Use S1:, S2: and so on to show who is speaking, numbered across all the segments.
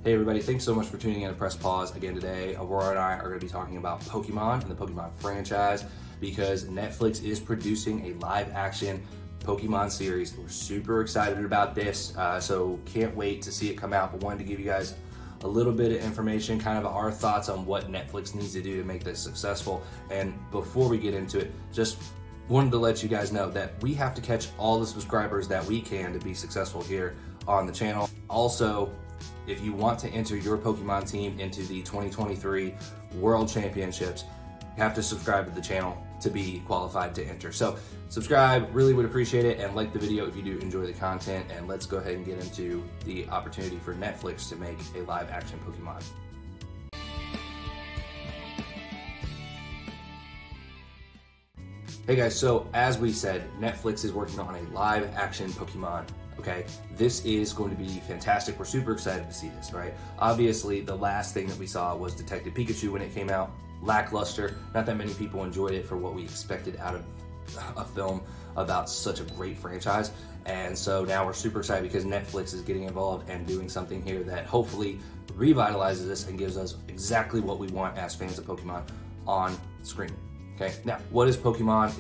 S1: Hey everybody, thanks so much for tuning in to Press Pause again today. Aurora and I are going to be talking about Pokemon and the Pokemon franchise because Netflix is producing a live action Pokemon series. We're super excited about this, so can't wait to see it come out, but wanted to give you guys a little bit of information, kind of our thoughts on what Netflix needs to do to make this successful. And before we get into it, just wanted to let you guys know that we have to catch all the subscribers that we can to be successful here on the channel. Also, if you want to enter your Pokemon team into the 2023 World Championships, you have to subscribe to the channel to be qualified to enter. So subscribe, really would appreciate it, and like the video if you do enjoy the content, and let's go ahead and get into the opportunity for Netflix to make a live action Pokemon. Hey guys, so as we said, Netflix is working on a live action Pokemon. Okay, this is going to be fantastic. We're super excited to see this, right? Obviously, the last thing that we saw was Detective Pikachu when it came out. Lackluster. Not that many people enjoyed it for what we expected out of a film about such a great franchise. And so now we're super excited because Netflix is getting involved and doing something here that hopefully revitalizes this and gives us exactly what we want as fans of Pokemon on screen. Okay, now what is Pokemon?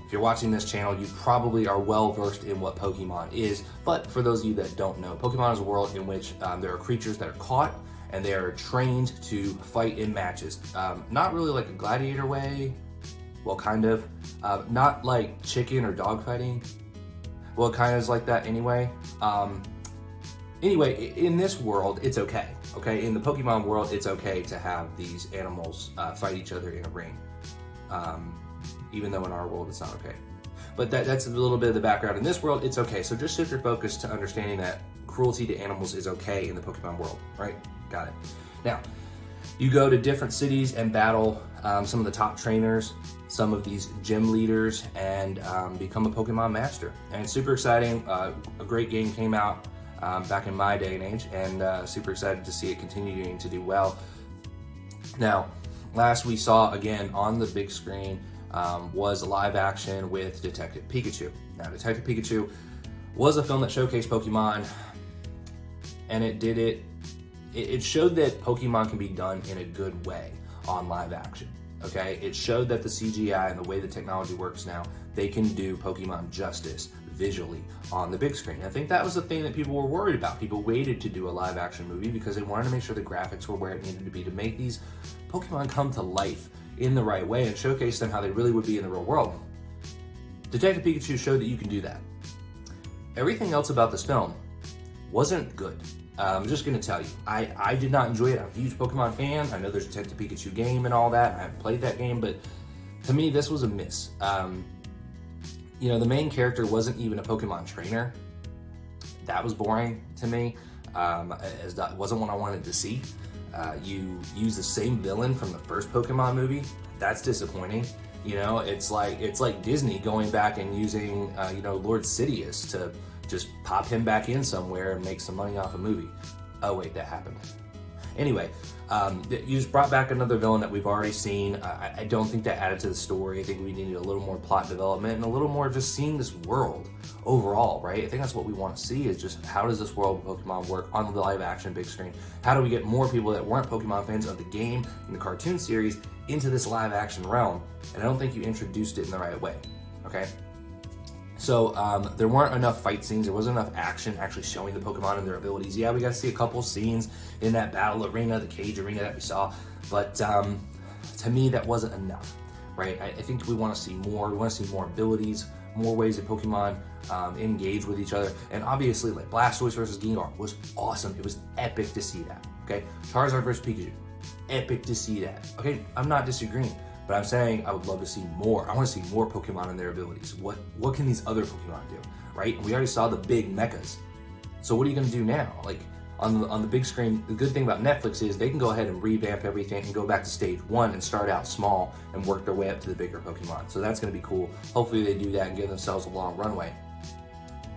S1: If you're watching this channel, you probably are well versed in what Pokemon is, but for those of you that don't know, Pokemon is a world in which there are creatures that are caught and they are trained to fight in matches. Not really like a gladiator way, well kind of, not like chicken or dog fighting, well kind of is like that anyway. Anyway, in this world, it's okay, in the Pokemon world, it's okay to have these animals fight each other in a ring. Even though in our world it's not okay. But that's a little bit of the background. In this world, it's okay. So just shift your focus to understanding that cruelty to animals is okay in the Pokemon world, right? Got it. Now, you go to different cities and battle some of the top trainers, some of these gym leaders, and become a Pokemon master. And it's super exciting. A great game came out back in my day and age, and super excited to see it continuing to do well. Now, last we saw again on the big screen was live action with Detective Pikachu. Now, Detective Pikachu was a film that showcased Pokemon, and it showed that Pokemon can be done in a good way on live action, okay? It showed that the CGI and the way the technology works now, they can do Pokemon justice visually on the big screen. I think that was the thing that people were worried about. People waited to do a live action movie because they wanted to make sure the graphics were where it needed to be to make these Pokemon come to life in the right way and showcase them how they really would be in the real world. Detective Pikachu showed that you can do that. Everything else about this film wasn't good. I'm just gonna tell you, I did not enjoy it. I'm a huge Pokemon fan. I know there's a Detective Pikachu game and all that. I haven't played that game, but to me, this was a miss. You know, the main character wasn't even a Pokemon trainer. That was boring to me, as that wasn't what I wanted to see. You use the same villain from the first Pokemon movie. That's disappointing. You know, it's like Disney going back and using you know, Lord Sidious to just pop him back in somewhere and make some money off a movie. Oh wait, that happened. Anyway, you just brought back another villain that we've already seen. I don't think that added to the story. I think we needed a little more plot development and a little more just seeing this world overall, right? I think that's what we want to see, is just how does this world of Pokemon work on the live action big screen? How do we get more people that weren't Pokemon fans of the game and the cartoon series into this live action realm? And I don't think you introduced it in the right way, okay? So there weren't enough fight scenes. There wasn't enough action actually showing the Pokemon and their abilities. Yeah, we got to see a couple scenes in that battle arena, the cage arena that we saw, but to me that wasn't enough, right? I think we want to see more. We want to see more abilities, more ways that Pokemon engage with each other. And obviously, like Blastoise versus Gengar was awesome. It was epic to see that, okay? Charizard versus Pikachu, epic to see that, okay? I'm not disagreeing. But I'm saying I would love to see more. I want to see more Pokemon and their abilities. What can these other Pokemon do, right? And we already saw the big mechas. So what are you going to do now? Like on the big screen, the good thing about Netflix is they can go ahead and revamp everything and go back to stage one and start out small and work their way up to the bigger Pokemon. So that's going to be cool. Hopefully they do that and give themselves a long runway.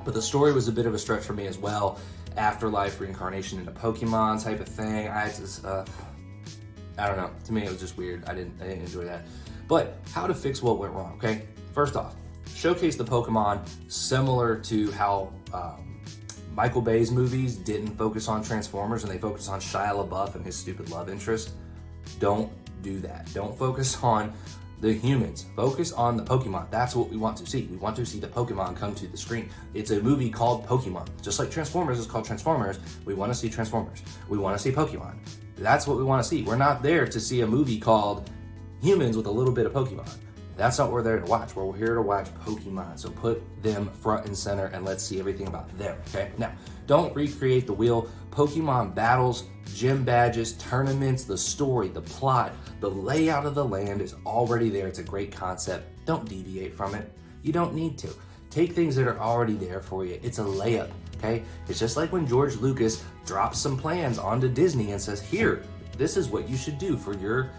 S1: But the story was a bit of a stretch for me as well. Afterlife, reincarnation into Pokemon type of thing. I don't know. To me, it was just weird. I didn't enjoy that. But how to fix what went wrong, okay? First off, showcase the Pokemon similar to how Michael Bay's movies didn't focus on Transformers and they focused on Shia LaBeouf and his stupid love interest. Don't do that. Don't focus on the humans. Focus on the Pokemon. That's what we want to see. We want to see the Pokemon come to the screen. It's a movie called Pokemon. Just like Transformers is called Transformers, we want to see Transformers. We want to see Pokemon. That's what we want to see. We're not there to see a movie called Humans with a little bit of Pokemon. That's not what we're there to watch. We're here to watch Pokemon. So put them front and center and let's see everything about them, okay? Now, don't recreate the wheel. Pokemon battles, gym badges, tournaments, the story, the plot, the layout of the land is already there. It's a great concept. Don't deviate from it. You don't need to. Take things that are already there for you. It's a layup, okay? It's just like when George Lucas drops some plans onto Disney and says, here, this is what you should do for your,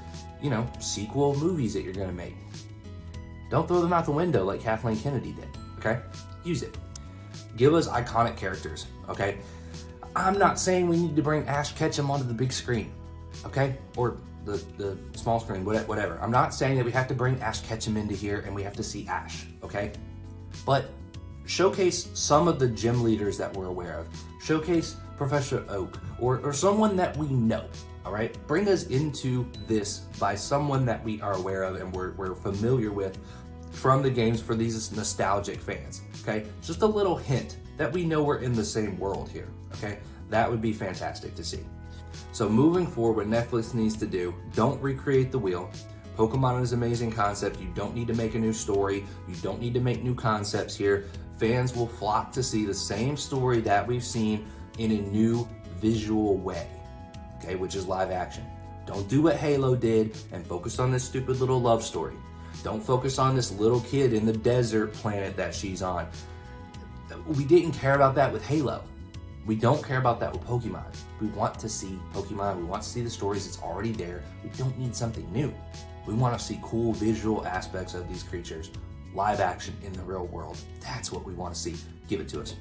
S1: sequel movies that you're gonna make. Don't throw them out the window like Kathleen Kennedy did, okay? Use it. Give us iconic characters, okay? I'm not saying we need to bring Ash Ketchum onto the big screen, okay? Or the small screen, whatever. I'm not saying that we have to bring Ash Ketchum into here and we have to see Ash, okay? But showcase some of the gym leaders that we're aware of. Showcase Professor Oak or someone that we know, all right? Bring us into this by someone that we are aware of and we're familiar with from the games for these nostalgic fans, okay? Just a little hint that we know we're in the same world here, okay? That would be fantastic to see. So moving forward, what Netflix needs to do, don't recreate the wheel. Pokemon is an amazing concept. You don't need to make a new story. You don't need to make new concepts here. Fans will flock to see the same story that we've seen in a new visual way, okay, which is live action. Don't do what Halo did and focus on this stupid little love story. Don't focus on this little kid in the desert planet that she's on. We didn't care about that with Halo. We don't care about that with Pokemon. We want to see Pokemon. We want to see the stories. It's already there. We don't need something new. We want to see cool visual aspects of these creatures. Live action in the real world. That's what we want to see. Give it to us.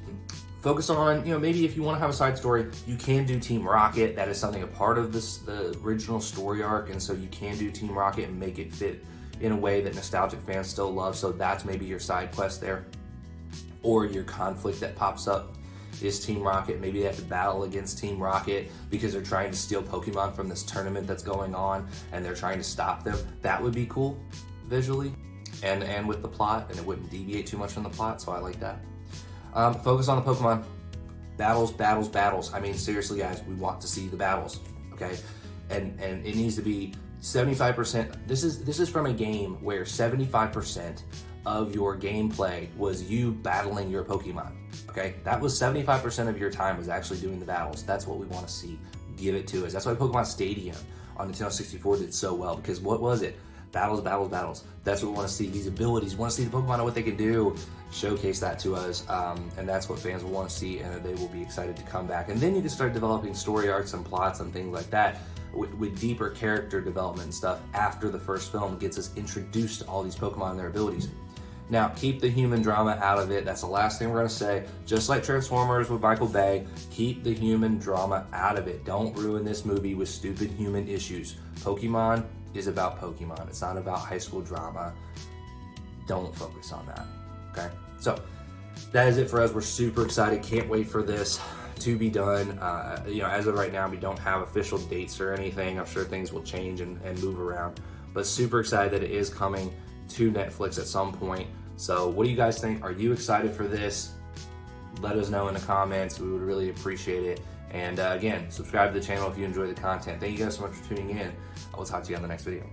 S1: Focus on, maybe if you want to have a side story, you can do Team Rocket. That is something a part of the original story arc, and so you can do Team Rocket and make it fit in a way that nostalgic fans still love. So that's maybe your side quest there, or your conflict that pops up is Team Rocket. Maybe they have to battle against Team Rocket because they're trying to steal Pokemon from this tournament that's going on, and they're trying to stop them. That would be cool visually, and with the plot, and it wouldn't deviate too much from the plot. So I like that. Focus on the Pokemon. Battles. I mean, seriously, guys, we want to see the battles, okay? And it needs to be 75%. This is from a game where 75% of your gameplay was you battling your Pokemon, okay? That was 75% of your time was actually doing the battles. That's what we want to see. Give it to us. That's why Pokemon Stadium on Nintendo 64 did so well, because what was it? Battles. That's what we want to see. These abilities. We want to see the Pokemon and what they can do. Showcase that to us, and that's what fans will want to see, and they will be excited to come back. And then you can start developing story arcs and plots and things like that with deeper character development and stuff after the first film gets us introduced to all these Pokemon and their abilities. Now, keep the human drama out of it. That's the last thing we're going to say. Just like Transformers with Michael Bay, keep the human drama out of it. Don't ruin this movie with stupid human issues. Pokemon is about Pokemon. It's not about high school drama. Don't focus on that, okay? So that is it for us. We're super excited. Can't wait for this to be done. As of right now, we don't have official dates or anything. I'm sure things will change and move around, but super excited that it is coming to Netflix at some point. So what do you guys think? Are you excited for this? Let us know in the comments. We would really appreciate it. And again, subscribe to the channel if you enjoy the content. Thank you guys so much for tuning in. I will talk to you on the next video.